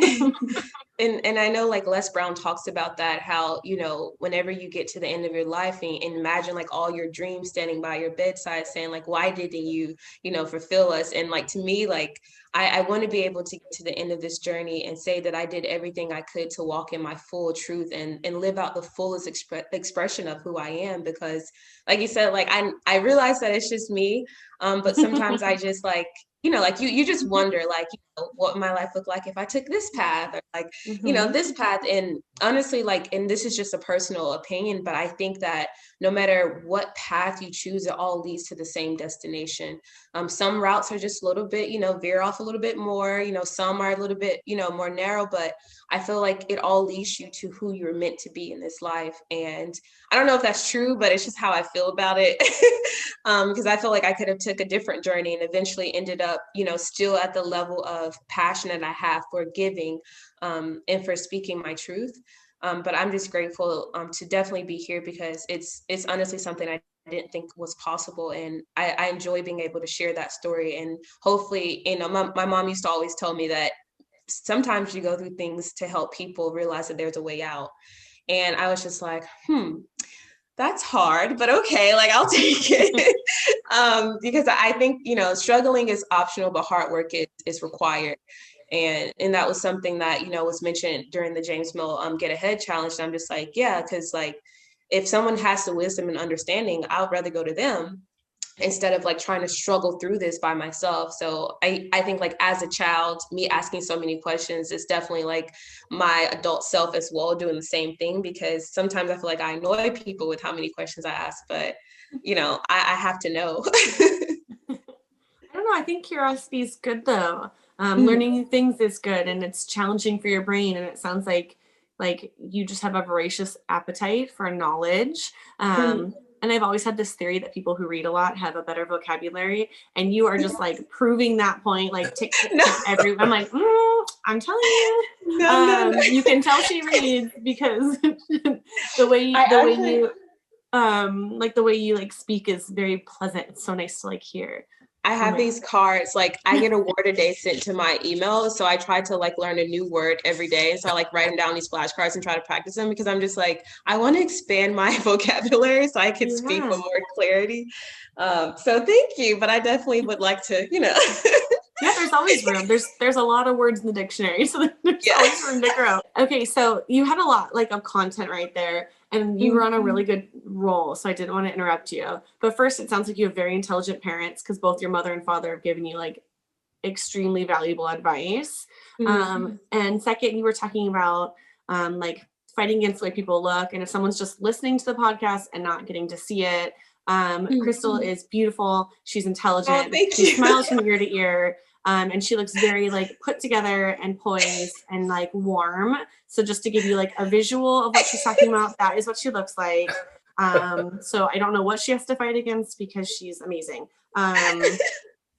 And I know like Les Brown talks about that, how, you know, whenever you get to the end of your life and imagine like all your dreams standing by your bedside saying like, why didn't you, you know, fulfill us? And like, to me, like, I want to be able to get to the end of this journey and say that I did everything I could to walk in my full truth and live out the fullest expression of who I am. Because like you said, like, I realize that it's just me. But sometimes I just like, you know, like you just wonder, like, you know, what my life look like if I took this path, or like, you know, this path. And honestly, like, and this is just a personal opinion, but I think that no matter what path you choose, it all leads to the same destination. Some routes are just a little bit, you know, veer off a little bit more, you know, some are a little bit, you know, more narrow, but I feel like it all leads you to who you're meant to be in this life. And I don't know if that's true, but it's just how I feel about it. Because I feel like I could have took a different journey and eventually ended up, you know, still at the level of passion that I have for giving and for speaking my truth. But I'm just grateful to definitely be here, because it's honestly something I didn't think was possible. And I enjoy being able to share that story. And hopefully, you know, my mom used to always tell me that sometimes you go through things to help people realize that there's a way out. And I was just like, that's hard, but okay, like I'll take it. Because I think, you know, struggling is optional, but hard work is required. And that was something that, you know, was mentioned during the James Mill Get Ahead Challenge. And I'm just like, yeah, because like if someone has the wisdom and understanding, I'd rather go to them instead of like trying to struggle through this by myself. So I think like as a child, me asking so many questions is definitely like my adult self as well doing the same thing, because sometimes I feel like I annoy people with how many questions I ask, but you know, I have to know. I don't know. I think curiosity is good though. Learning new things is good, and it's challenging for your brain. And it sounds like you just have a voracious appetite for knowledge. And I've always had this theory that people who read a lot have a better vocabulary, and you are just like proving that point. Like tick, every. I'm like, I'm telling you, no. You can tell she reads because the way you like speak is very pleasant. It's so nice to like hear. I have these cards, like I get a word a day sent to my email. So I try to like learn a new word every day. So I like writing down these flashcards and try to practice them, because I'm just like, I want to expand my vocabulary so I can speak with more clarity. So thank you. But I definitely would like to, you know. Yeah, there's always room. There's a lot of words in the dictionary, so there's always room to grow. Okay, so you had a lot like of content right there, and you were on a really good roll, so I didn't want to interrupt you. But first, it sounds like you have very intelligent parents, because both your mother and father have given you like extremely valuable advice. And second, you were talking about like fighting against the way people look, and if someone's just listening to the podcast and not getting to see it. Crystal is beautiful. She's intelligent. She smiles from ear to ear. And she looks very like put together and poised and like warm. So just to give you like a visual of what she's talking about, that is what she looks like. So I don't know what she has to fight against, because she's amazing.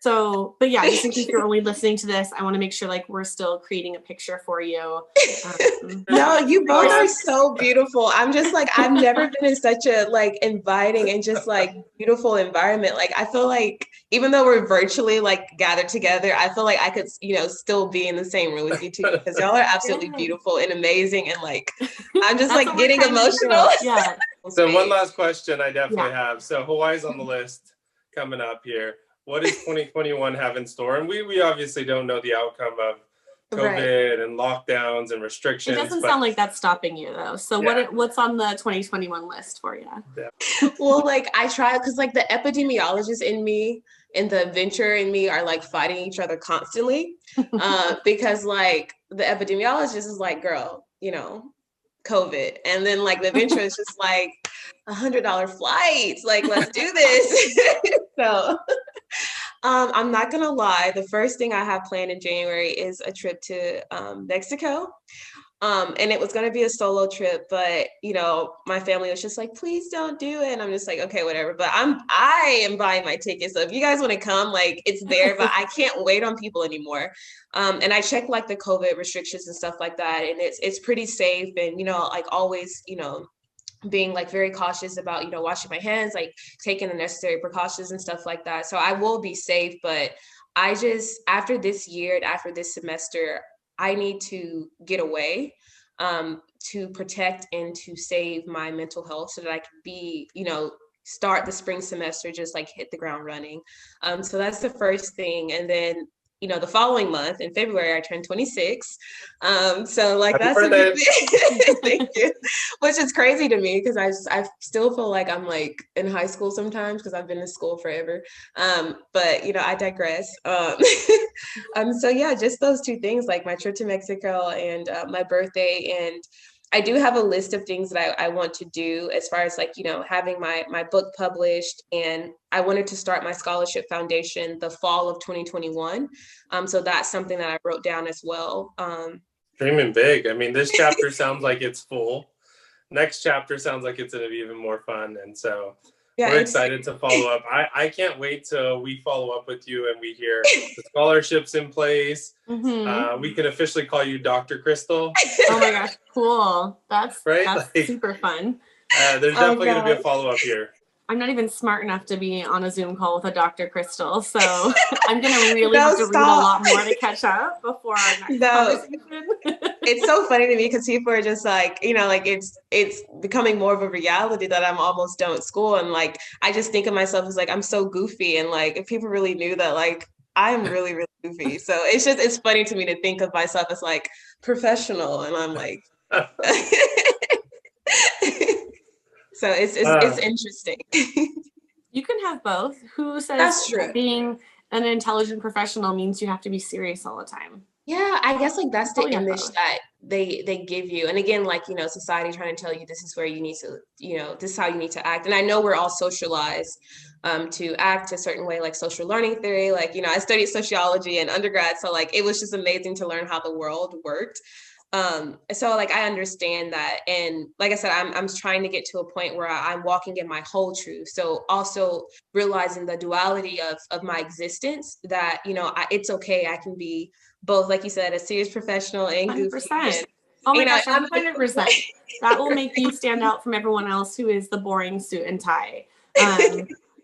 So, but yeah, just in case you're only listening to this, I want to make sure like we're still creating a picture for you. No, you both are so beautiful. I'm just like, I've never been in such a like inviting and just like beautiful environment. Like, I feel like even though we're virtually like gathered together, I feel like I could, you know, still be in the same room with you two, because y'all are absolutely beautiful and amazing. And like, I'm just like getting emotional. Yeah. So one last question I definitely have. So Hawaii's on the list coming up here. What does 2021 have in store? And we obviously don't know the outcome of COVID and lockdowns and restrictions. It doesn't sound like that's stopping you though. So what's on the 2021 list for you? Yeah. Well, like I try, because like the epidemiologist in me and the adventurer in me are like fighting each other constantly. Because like the epidemiologist is like, girl, you know, COVID. And then like the adventurer is just like $100 flights. Like, let's do this. So I'm not gonna lie, the first thing I have planned in January is a trip to Mexico. And it was going to be a solo trip, but you know, my family was just like, please don't do it. And I'm just like, okay, whatever. But I am buying my ticket. So if you guys want to come, like it's there, but I can't wait on people anymore. And I checked like the COVID restrictions and stuff like that. And it's pretty safe. And, you know, like always, you know, being like very cautious about, you know, washing my hands, like taking the necessary precautions and stuff like that. So I will be safe, but I just, after this year and after this semester, I need to get away to protect and to save my mental health so that I can be, you know, start the spring semester, just like hit the ground running. So that's the first thing. And then, you know, the following month in February, I turned 26. So like Happy that's birthday. a big thank you, which is crazy to me because I still feel like I'm like in high school sometimes because I've been in school forever. But you know, I digress. So yeah, just those two things, like my trip to Mexico and my birthday. And I do have a list of things that I want to do as far as like, you know, having my book published, and I wanted to start my scholarship foundation the fall of 2021. So that's something that I wrote down as well. Dreaming big. I mean, this chapter sounds like it's full. Next chapter sounds like it's going to be even more fun. And so Yeah, we're excited to follow up. I can't wait till we follow up with you and we hear the scholarships in place. We can officially call you Dr. Crystal. Oh my gosh, cool. That's right? That's like, super fun. There's definitely going to be a follow-up here. I'm not even smart enough to be on a Zoom call with a Dr. Crystal, so I'm going to really have to read a lot more to catch up before our next conversation. It's so funny to me because people are just like, you know, like it's becoming more of a reality that I'm almost done with school. And like, I just think of myself as like, I'm so goofy. And like, if people really knew that, like, I'm really, really goofy. So it's funny to me to think of myself as like professional. And I'm like, so it's interesting. You can have both. Who says That's true. Being an intelligent professional means you have to be serious all the time? Yeah, I guess like that's the image that they give you. And again, like, you know, society trying to tell you this is where you need to, you know, this is how you need to act. And I know we're all socialized to act a certain way, like social learning theory. Like, you know, I studied sociology in undergrad. So like, it was just amazing to learn how the world worked. So like, I understand that. And like I said, I'm trying to get to a point where I'm walking in my whole truth. So also realizing the duality of my existence, that, you know, it's okay. I can be both, like you said, a serious professional and goofy. 100%. Oh my gosh, 100%. That will make you stand out from everyone else who is the boring suit and tie.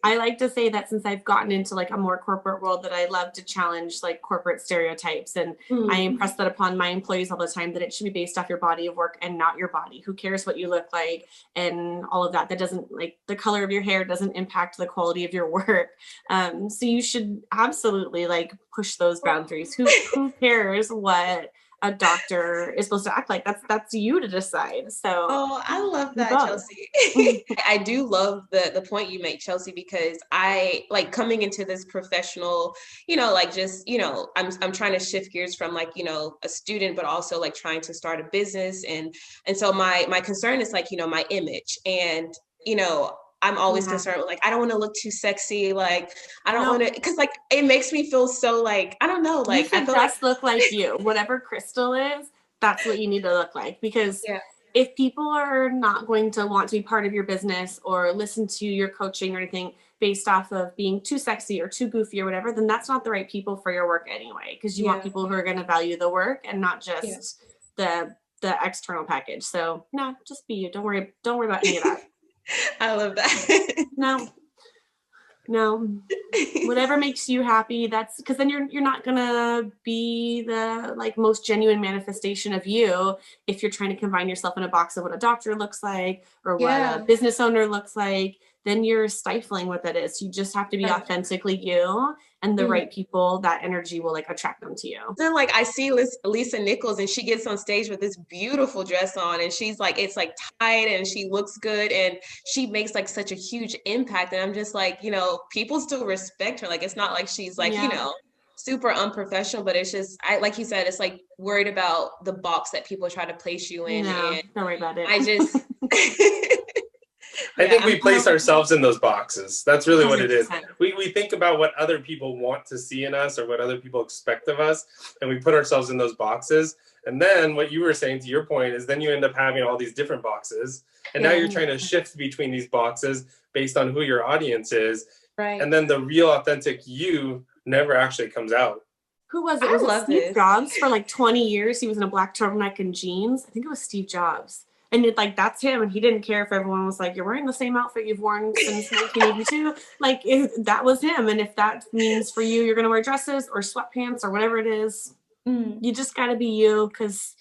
I like to say that since I've gotten into like a more corporate world, that I love to challenge like corporate stereotypes. And I impress that upon my employees all the time, that it should be based off your body of work and not your body. Who cares what you look like and all of that? That doesn't, like, the color of your hair doesn't impact the quality of your work. So you should absolutely like push those boundaries. Who cares what a doctor is supposed to act like? That's you to decide. So I love that, Chelsea. I do love the point you make, Chelsea, because I like coming into this professional, you know, like just, you know, I'm trying to shift gears from like, you know, a student, but also like trying to start a business. And so my concern is like, you know, my image. And, you know, I'm always concerned with like, I don't want to look too sexy. Like, I don't want to, because like, it makes me feel so like, I don't know, like, you should just look like you. Whatever Crystal is, that's what you need to look like. Because if people are not going to want to be part of your business or listen to your coaching or anything based off of being too sexy or too goofy or whatever, then that's not the right people for your work anyway. Because you want people who are going to value the work and not just the external package. So no, just be you. Don't worry about any of that. I love that. No, whatever makes you happy. That's because then you're not gonna be the like most genuine manifestation of you if you're trying to confine yourself in a box of what a doctor looks like or what a business owner looks like. Then you're stifling what that is. You just have to be authentically you, and the right people, that energy will like attract them to you. Then like I see Lisa Nichols, and she gets on stage with this beautiful dress on, and she's like, it's like tight and she looks good and she makes like such a huge impact. And I'm just like, you know, people still respect her. Like, it's not like she's like, you know, super unprofessional, but it's just, like you said, it's like worried about the box that people try to place you in. No, and don't worry about it. I just I think we place ourselves in those boxes. That's really what it is. 100%. We think about what other people want to see in us or what other people expect of us, and we put ourselves in those boxes. And then what you were saying, to your point, is then you end up having all these different boxes, and now you're trying to shift between these boxes based on who your audience is. Right. And then the real authentic you never actually comes out. Who was it? Was it Steve Jobs for like 20 years? He was in a black turtleneck and jeans. I think it was Steve Jobs. And that's him. And he didn't care if everyone was like, you're wearing the same outfit you've worn since 1982. That was him. And if that means for you, you're going to wear dresses or sweatpants or whatever it is, you just got to be you, because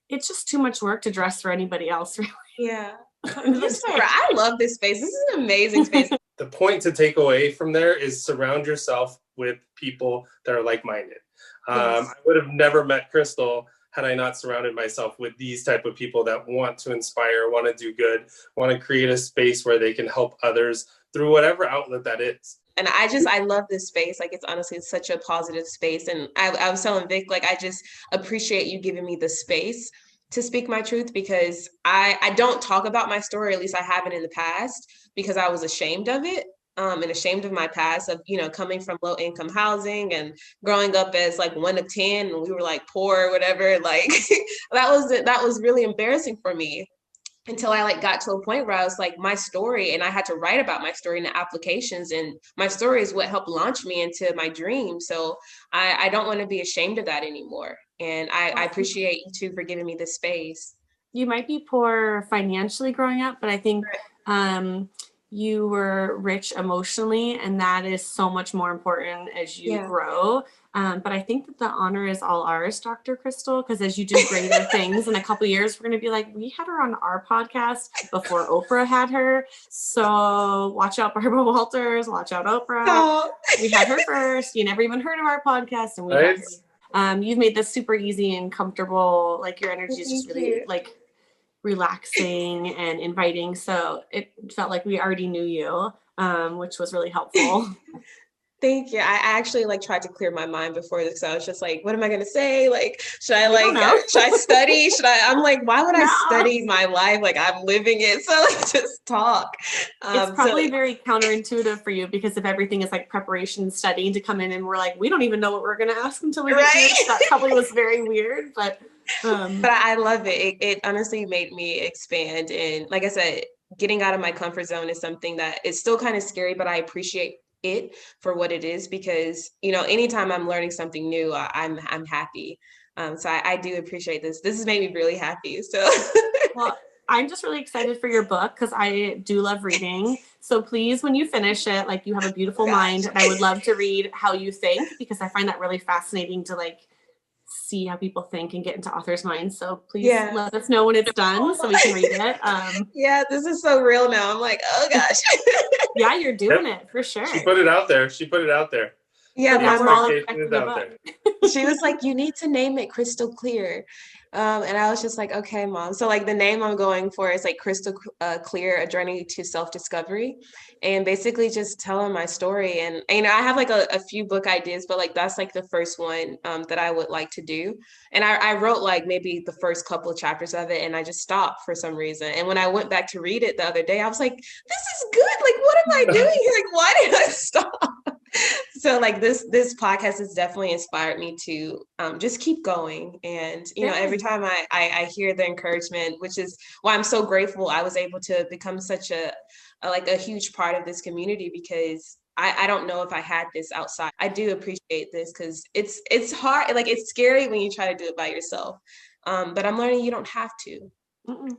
it's just too much work to dress for anybody else, really. Yeah. I love this space. This is an amazing space. The point to take away from there is surround yourself with people that are like-minded. I would have never met Crystal had I not surrounded myself with these type of people that want to inspire, want to do good, want to create a space where they can help others through whatever outlet that is. And I love this space. Like, it's honestly such a positive space. And I was telling Vic, like, I just appreciate you giving me the space to speak my truth, because I don't talk about my story, at least I haven't in the past, because I was ashamed of it. And ashamed of my past of, coming from low income housing and growing up as like one of 10, and we were like poor or whatever. Like that was really embarrassing for me, until I got to a point where I was like, my story, and I had to write about my story in the applications, and my story is what helped launch me into my dream. So I don't want to be ashamed of that anymore. And I appreciate you too for giving me this space. You might be poor financially growing up, but I think you were rich emotionally, and that is so much more important as you grow. But I think that the honor is all ours, Dr. Crystal, because as you do greater things in a couple of years, we're going to be like, we had her on our podcast before Oprah had her. So watch out, Barbara Walters, watch out, Oprah. Oh. We had her first. You never even heard of our podcast. And we you've made this super easy and comfortable. Like, your energy is just really relaxing and inviting. So it felt like we already knew you, which was really helpful. Thank you. I actually tried to clear my mind before this. I was just like, what am I going to say? Should I should I study? I'm like, why would I study my life? I'm living it. So let's just talk. It's probably very counterintuitive for you, because if everything is preparation studying to come in and we're like, we don't even know what we're going to ask until we get here. That probably was very weird, but I love it. It honestly made me expand. And like I said, getting out of my comfort zone is something that is still kind of scary, but I appreciate it for what it is, because anytime I'm learning something new, I'm happy. So I do appreciate this. This has made me really happy. So well, I'm just really excited for your book, because I do love reading. So please, when you finish it, you have a beautiful mind, and I would love to read how you think, because I find that really fascinating to see how people think and get into authors' minds. So please let us know when it's done so we can read it. This is so real now. I'm like, oh gosh. Yeah, you're doing it for sure. She put it out there. Yeah, my mom is out there. She was like, you need to name it Crystal Clear. And I was just like, okay, Mom. So the name I'm going for is Crystal Clear, A Journey to Self-Discovery. And basically just telling my story. And I have a few book ideas, but that's the first one that I would like to do. And I wrote maybe the first couple of chapters of it, and I just stopped for some reason. And when I went back to read it the other day, I was like, this is good. What am I doing here? Why did I stop? So this podcast has definitely inspired me to just keep going. And, every time I hear the encouragement, which is why I'm so grateful I was able to become such a huge part of this community, because I don't know if I had this outside. I do appreciate this, because it's hard. It's scary when you try to do it by yourself. But I'm learning you don't have to. Mm-mm.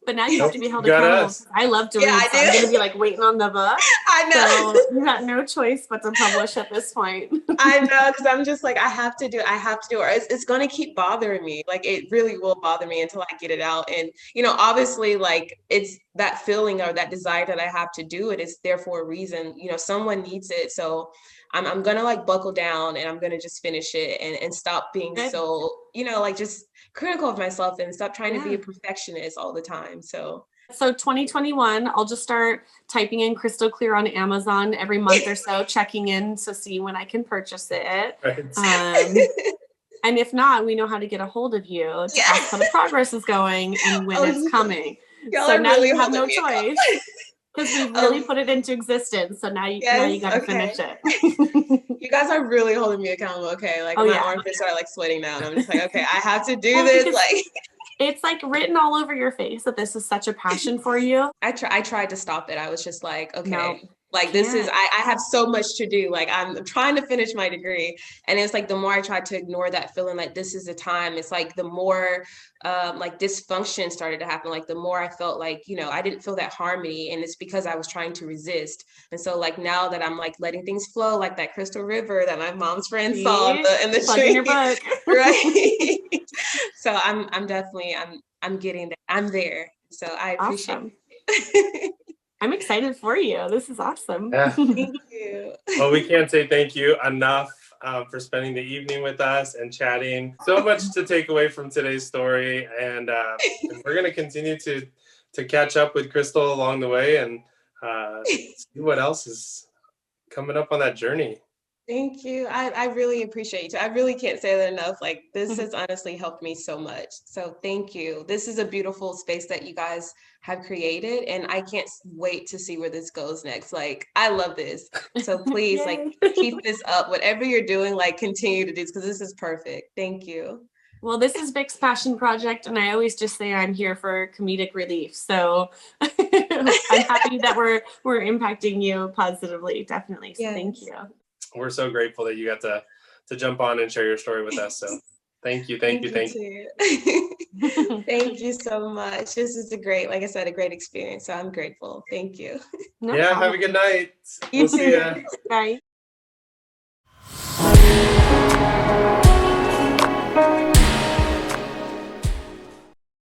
But now you have to be held accountable. I love doing it. So I'm going to be waiting on the book. I know. So you got no choice but to publish at this point. I know, because I'm just I have to do it. Or it's going to keep bothering me. It really will bother me until I get it out. And, obviously, it's that feeling or that desire that I have to do it is there for a reason. Someone needs it. So I'm going to buckle down, and I'm going to just finish it and stop being so, just critical of myself, and stop trying to be a perfectionist all the time. So 2021, I'll just start typing in Crystal Clear on Amazon every month or so, checking in to see when I can purchase it. Right. And if not, we know how to get a hold of you to ask how the progress is going and when it's coming. Y'all so are now really you have no holding me choice Because we've really put it into existence. So now you got to finish it. You guys are really holding me accountable. Okay. Like my armpits are like sweating now. And I'm just like, okay, I have to do this. Like it's like written all over your face that this is such a passion for you. I tried to stop it. I was just like, okay, no, like this is, I have so much to do. Like I'm trying to finish my degree. And it's like, the more I tried to ignore that feeling like this is the time, it's like the more like dysfunction started to happen. Like the more I felt like, you know, I didn't feel that harmony, and it's because I was trying to resist. And so like now that I'm like letting things flow, like that crystal river that my mom's friend saw in the tree, in your book. Right? So I'm definitely, I'm getting there. I'm there. So I appreciate it. I'm excited for you. This is awesome. Yeah. Thank you. Well, we can't say thank you enough for spending the evening with us and chatting. So much to take away from today's story, and we're going to continue to catch up with Crystal along the way and see what else is coming up on that journey. Thank you. I really appreciate you too. I really can't say that enough. Like this has honestly helped me so much. So thank you. This is a beautiful space that you guys have created, and I can't wait to see where this goes next. Like I love this. So please like keep this up. Whatever you're doing, like continue to do this, because this is perfect. Thank you. Well, this is Vic's passion project, and I always just say I'm here for comedic relief. So I'm happy that we're impacting you positively. Definitely. So thank you. We're so grateful that you got to jump on and share your story with us. So thank you. Thank you. Thank you so much. This is like I said, a great experience. So I'm grateful. Thank you. No problem. Have a good night. You we'll too. See ya. Bye.